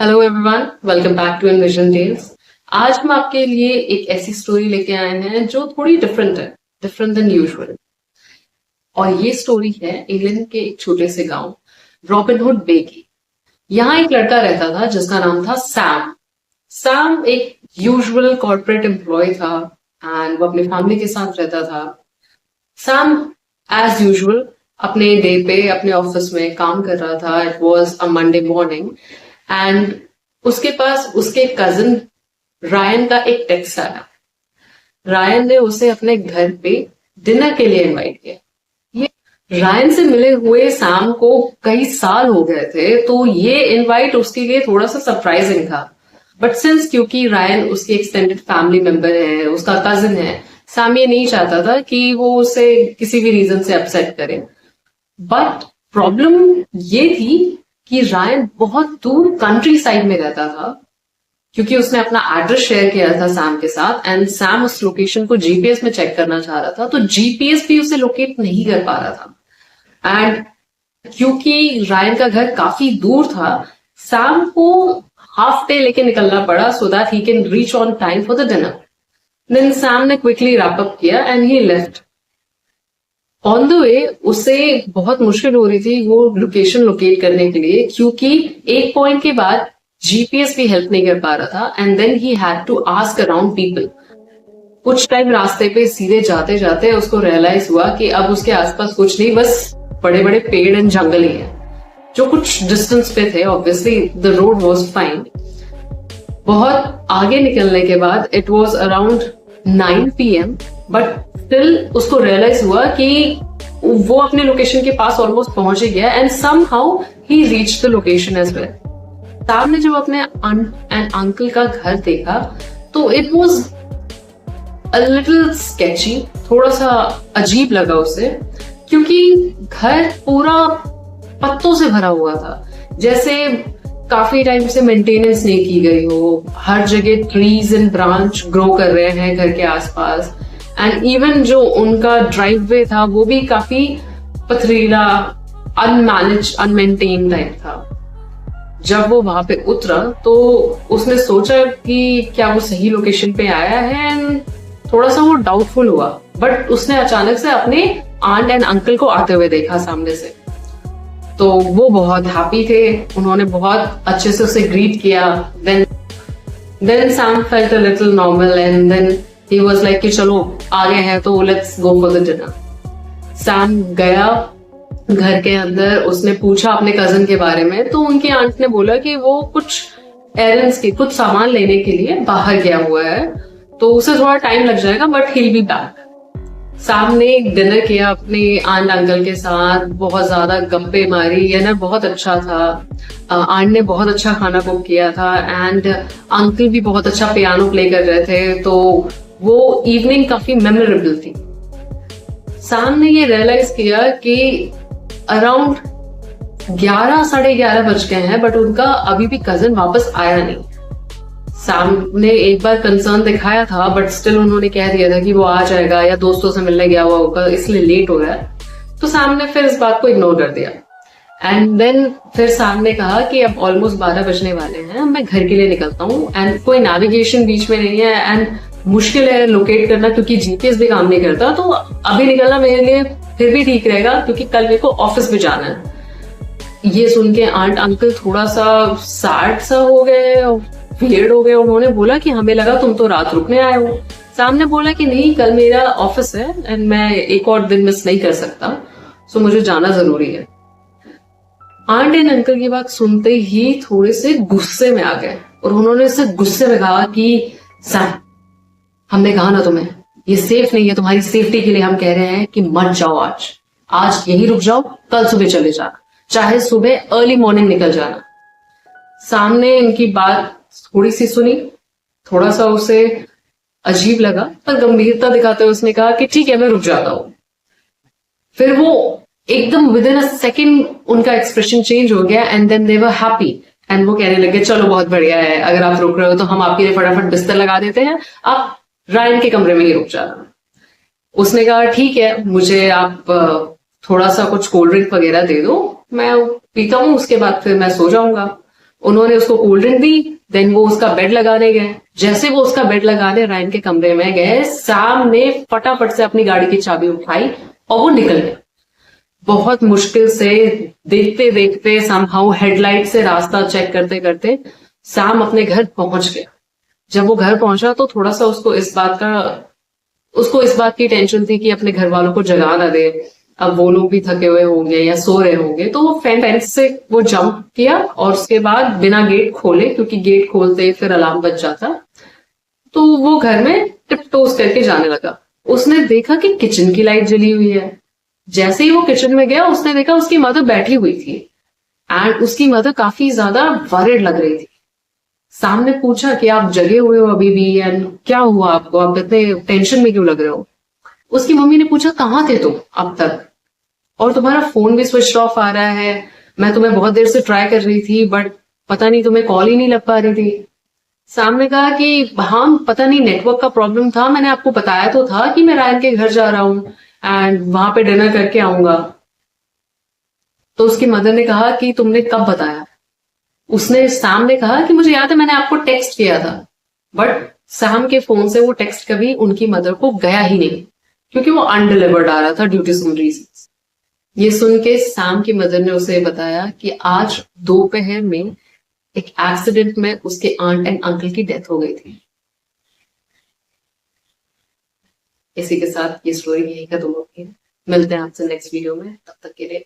Hello everyone, welcome back to Envision Tales. आज हम आपके लिए एक ऐसी स्टोरी लेके आए हैं जो थोड़ी डिफरेंट है, डिफरेंट देन यूजुअल। और ये स्टोरी है इंग्लैंड के एक छोटे से गांव रॉबिनहुड बे की। यहाँ एक लड़का रहता था जिसका नाम था सैम। सैम एक यूजुअल कॉर्पोरेट एम्प्लॉय था एंड वो अपनी फैमिली के साथ रहता था। सैम एज यूजुअल अपने डे पे अपने ऑफिस में काम कर रहा था। It was a Monday morning and उसके पास उसके कजिन रायन का एक टेक्स्ट आया। रायन ने उसे अपने घर पे डिनर के लिए इनवाइट किया। ये रायन से मिले हुए सैम को कई साल हो गए थे, तो ये इनवाइट उसके लिए थोड़ा सा सरप्राइजिंग था। बट सिंस क्योंकि रायन उसकी एक्सटेंडेड फैमिली मेंबर है, उसका कजिन है, सैम ये नहीं चाहता था कि वो उसे किसी भी रीजन से अपसेट करे। बट प्रॉब्लम ये थी कि रायन बहुत दूर कंट्री साइड में रहता था, क्योंकि उसने अपना एड्रेस शेयर किया था सैम के साथ एंड सैम उस लोकेशन को जीपीएस में चेक करना चाह रहा था, तो जीपीएस भी उसे लोकेट नहीं कर पा रहा था। एंड क्योंकि रायन का घर काफी दूर था, सैम को हाफ डे लेके निकलना पड़ा so that he can reach on time for the dinner. Then Sam ने क्विकली रैप अप किया and he left. On the way उसे बहुत मुश्किल हो रही थी वो लोकेशन लोकेट करने के लिए, क्योंकि एक पॉइंट के बाद जीपीएस भी हेल्प नहीं कर पा रहा था and then he had to ask around people. कुछ टाइम रास्ते पे सीधे जाते जाते उसको रियलाइज हुआ कि अब उसके आसपास कुछ नहीं, बस बड़े बड़े पेड़ एंड जंगल ही है जो कुछ डिस्टेंस पे थे। Obviously the road was fine. बहुत आगे निकलने के बाद it was around 9 PM, but still उसको रियलाइज हुआ कि वो अपने लोकेशन के पास ऑलमोस्ट पहुंच ही गया and somehow he reached the location as well. Sam ने जब अपने आंट एंड अंकल का घर देखा तो it was a little sketchy, थोड़ा सा अजीब लगा उसे, क्योंकि घर पूरा पत्तों से भरा हुआ था, जैसे काफी टाइम से मेंटेनेंस नहीं की गई हो। हर जगह ट्रीज एंड ब्रांच ग्रो कर रहे हैं घर के आसपास एंड इवन जो उनका ड्राइववे था वो भी काफी पथरीला, अनमैनेज, अनमेंटेन टाइप था। जब वो वहां पे उतरा तो उसने सोचा कि क्या वो सही लोकेशन पे आया है एंड थोड़ा सा वो डाउटफुल हुआ। बट उसने अचानक से अपने आंट एंड अंकल को आते हुए देखा सामने से, तो वो बहुत हैप्पी थे। उन्होंने बहुत अच्छे से उसे ग्रीट किया। Then Sam felt a little normal and then he was like कि चलो आ गए हैं तो let's go for the dinner. Sam गया घर के अंदर, उसने पूछा अपने कजिन के बारे में, तो उनकी आंट ने बोला कि वो कुछ एरेंड्स के कुछ सामान लेने के लिए बाहर गया हुआ है, तो उसे थोड़ा टाइम लग जाएगा but he will be back. Sam ने डिनर किया अपने आंट अंकल के साथ, बहुत ज्यादा गप्पे मारी, डिनर बहुत अच्छा था। आंट ने बहुत अच्छा खाना कुक किया था एंड अंकल भी बहुत अच्छा पियानो प्ले कर रहे थे, तो वो इवनिंग काफी मेमोरेबल थी। सैम ने ये रियलाइज किया कि अराउंड 11 साढ़े 11 बज गए हैं बट उनका अभी भी कजिन वापस आया नहीं। सैम ने एक बार कंसर्न दिखाया था बट स्टिल उन्होंने कह दिया था कि वो आ जाएगा या दोस्तों से मिलने गया हुआ होगा इसलिए लेट हो गया, तो सैम ने फिर इस बात को इग्नोर कर दिया। एंड देन फिर सैम ने कहा कि अब ऑलमोस्ट 12 बजने वाले हैं, मैं घर के लिए निकलता हूँ एंड कोई नेविगेशन बीच में नहीं है एंड मुश्किल है लोकेट करना क्योंकि जीपीएस भी काम नहीं करता, तो अभी निकलना मेरे लिए फिर भी ठीक रहेगा क्योंकि कल मेरे को ऑफिस में जाना है। ये सुन के आंट अंकल थोड़ा सा सैड सा हो गए, वियर्ड हो गए। उन्होंने बोला कि हमें लगा तुम तो रात रुकने आए हो। सैम ने बोला कि नहीं, कल मेरा ऑफिस है एंड मैं एक और दिन मिस नहीं कर सकता, सो मुझे जाना जरूरी है। आंट एंड अंकल की बात सुनते ही थोड़े से गुस्से में आ गए और उन्होंने उससे गुस्से में कहा कि सैम, हमने कहा ना तुम्हें ये सेफ नहीं है, तुम्हारी सेफ्टी के लिए हम कह रहे हैं कि मत जाओ, आज यही रुक जाओ, कल सुबह चले जाना, चाहे सुबह अर्ली मॉर्निंग निकल जाना। सैम ने इनकी बात थोड़ी सी सुनी, थोड़ा सा उसे अजीब लगा पर गंभीरता दिखाते हुए उसने कहा कि ठीक है मैं रुक जाता हूं। फिर वो एकदम विद इन अ सेकेंड उनका एक्सप्रेशन चेंज हो गया and then they were happy and वो कहने लगे चलो बहुत बढ़िया है, अगर आप रुक रहे हो तो हम आपके लिए फटाफट बिस्तर लगा देते हैं, आप रायन के कमरे में ही रुक जाना। उसने कहा ठीक है, मुझे आप थोड़ा सा कुछ कोल्ड ड्रिंक वगैरह दे दो, मैं पीता हूँ, उसके बाद फिर मैं सो जाऊंगा। उन्होंने उसको कोल्ड ड्रिंक दी, देन वो उसका बेड लगाने गए। जैसे वो उसका बेड लगाने रायन के कमरे में गए, सैम ने फटाफट से अपनी गाड़ी की चाबी उठाई और वो निकल गया। बहुत मुश्किल से देखते देखते समहाउ हेडलाइट से रास्ता चेक करते करते सैम अपने घर पहुंच गया। जब वो घर पहुंचा तो थोड़ा सा उसको इस बात की टेंशन थी कि अपने घर वालों को जगा ना दे, अब वो लोग भी थके हुए होंगे या सो रहे होंगे। तो वो फेंस से वो जंप किया और उसके बाद बिना गेट खोले, क्योंकि गेट खोलते ही फिर अलार्म बज जाता, तो वो घर में टिपटोस करके जाने लगा। उसने देखा कि किचन की लाइट जली हुई है। जैसे ही वो किचन में गया उसने देखा उसकी मदर बैठी हुई थी एंड उसकी मदर काफी ज्यादा वरिड लग रही थी। सामने पूछा कि आप जगे हुए हो अभी भी एंड क्या हुआ आपको, आप इतने टेंशन में क्यों लग रहे हो। उसकी मम्मी ने पूछा कहाँ थे तुम अब तक, और तुम्हारा फोन भी स्विच ऑफ आ रहा है, मैं तुम्हें बहुत देर से ट्राई कर रही थी बट पता नहीं तुम्हें कॉल ही नहीं लग पा रही थी। सामने कहा कि हाँ पता नहीं नेटवर्क का प्रॉब्लम था, मैंने आपको बताया तो था कि मैं रायन के घर जा रहा हूँ एंड वहां पे डिनर करके आऊंगा। तो उसकी मदर ने कहा कि तुमने कब बताया। उसने सैम ने कहा कि मुझे याद है मैंने आपको टेक्स्ट किया था, बट सैम के फोन से वो टेक्स्ट कभी उनकी मदर को गया ही नहीं, क्योंकि वो अनडिलीवर्ड आ रहा था ड्यू टू सम रीजन। ये सुन के सैम की मदर ने उसे बताया कि आज दोपहर में एक एक्सीडेंट में उसके आंट एंड अंकल की डेथ हो गई थी। इसी के साथ ये स्टोरी यही खत्म होती है। मिलते हैं आपसे नेक्स्ट वीडियो में, तब तक के लिए